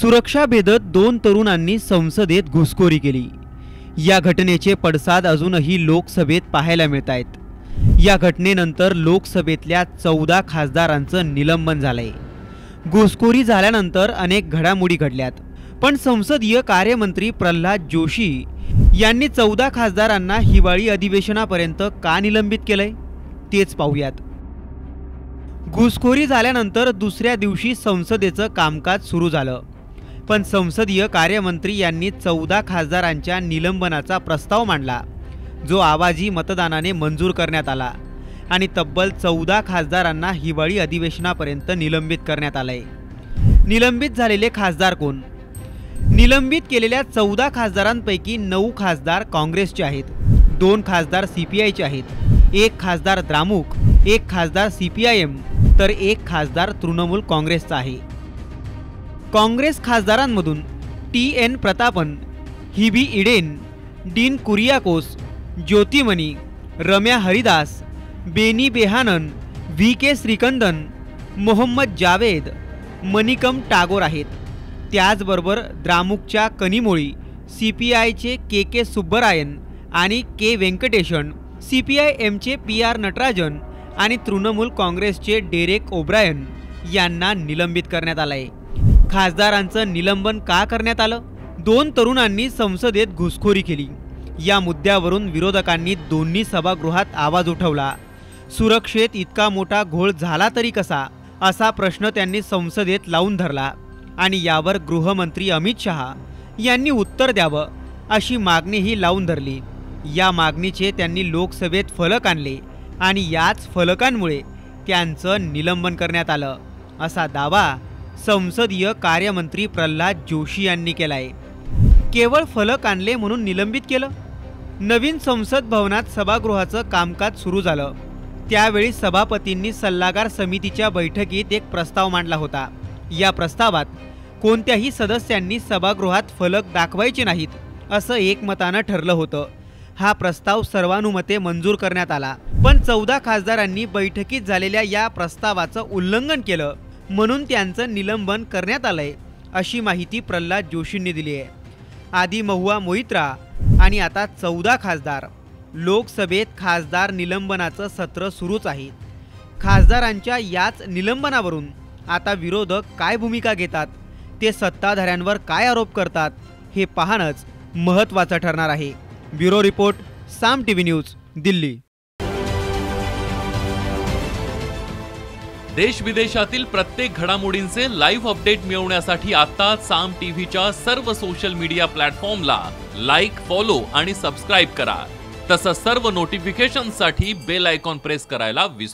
सुरक्षा भेदत दोन तरुणांनी संसदेत घुसखोरी केली। या घटनेचे पडसाद अजूनही लोकसभेत पाहायला मिळतायत। या घटनेनंतर लोकसभेतल्या 14 खासदारांचं निलंबन झालंय। घुसखोरी झाल्यानंतर अनेक घडामोडी घडल्यात, पण संसदीय कार्यमंत्री प्रल्हाद जोशी यांनी 14 खासदारांना हिवाळी अधिवेशनापर्यंत का निलंबित केलंय तेच पाहूयात। घुसखोरी झाल्यानंतर दुसऱ्या दिवशी संसदेचं कामकाज सुरू झालं, पण संसदीय कार्यमंत्री यांनी 14 खासदारांच्या निलंबनाचा प्रस्ताव मांडला, जो आवाजी मतदानाने मंजूर करण्यात आला आणि तब्बल 14 खासदारांना हिवाळी अधिवेशनापर्यंत निलंबित करण्यात आलंय। निलंबित झालेले खासदार कोण? निलंबित केलेल्या 14 खासदारांपैकी 9 खासदार काँग्रेसचे आहेत, 2 खासदार सीपीआयचे आहेत, 1 खासदार द्रामुक, 1 खासदार सीपीआयएम तर 1 खासदार तृणमूल काँग्रेसचा आहे। काँग्रेस खासदारांमधून टी.एन. प्रतापन, हिबी इडेन, डीन कुरियाकोस, ज्योतिमणी, रम्या हरिदास, बेनी बेहानन, व्ही.के. श्रीकंदन, मोहम्मद जावेद, मणिकम टागोर आहेत। त्याचबरोबर द्रामुकच्या कनिमोळी, सीपीआयचे के सुब्बरायन आणि के व्यंकटेशन, सीपीआयएमचे पी.आर. नटराजन आणि तृणमूल काँग्रेसचे डेरेक ओब्रायन यांना निलंबित करण्यात आलंय। खासदारांचं निलंबन का करण्यात आलं? 2 तरुणांनी संसदेत घुसखोरी केली। या मुद्द्यावरून विरोधकांनी दोन्ही सभागृहात आवाज उठवला। सुरक्षेत इतका मोठा घोळ झाला तरी कसा, असा प्रश्न त्यांनी संसदेत लावून धरला आणि यावर गृहमंत्री अमित शहा यांनी उत्तर द्यावं अशी मागणीही लावून धरली। या मागणीचे त्यांनी लोकसभेत फलक आणले आणि याच फलकांमुळे त्यांचं निलंबन करण्यात आलं, असा दावा संसदीय कार्यमंत्री प्रल्हाद जोशी यांनी केलाय। केवळ फलक आणले म्हणून निलंबित केलं? नवीन संसद भवनात सभागृहाचं कामकाज सुरू झालं, त्यावेळी सभापतींनी सल्लागार समितीच्या बैठकीत एक प्रस्ताव मांडला होता। या प्रस्तावात कोणत्याही सदस्यांनी सभागृहात फलक दाखवायचे नाहीत, असं एकमतानं ठरलं होतं। हा प्रस्ताव सर्वानुमते मंजूर करण्यात आला, पण 14 खासदारांनी बैठकीत झालेल्या या प्रस्तावाचं उल्लंघन केलं म्हणून त्यांचं निलंबन करण्यात आलंय, अशी माहिती प्रल्हाद जोशींनी दिली आहे। आधी महुआ मोइत्रा आणि आता 14 खासदार। लोकसभेत खासदार निलंबनाचं सत्र सुरूच आहे। खासदारांच्या याच निलंबनावरून आता विरोधक काय भूमिका घेतात, ते सत्ताधाऱ्यांवर काय आरोप करतात, हे पाहणंच महत्त्वाचं ठरणार आहे। ब्युरो रिपोर्ट, साम टीव्ही न्यूज, दिल्ली। देश विदेशातील प्रत्येक घडामोडींचे लाईव्ह अपडेट मिळवण्यासाठी आता साम टीव्हीच्या सर्व सोशल मीडिया प्लॅटफॉर्मला लाईक, फॉलो आणि सबस्क्राईब करा। तसंच सर्व नोटिफिकेशनसाठी बेल आयकॉन प्रेस करायला विसरू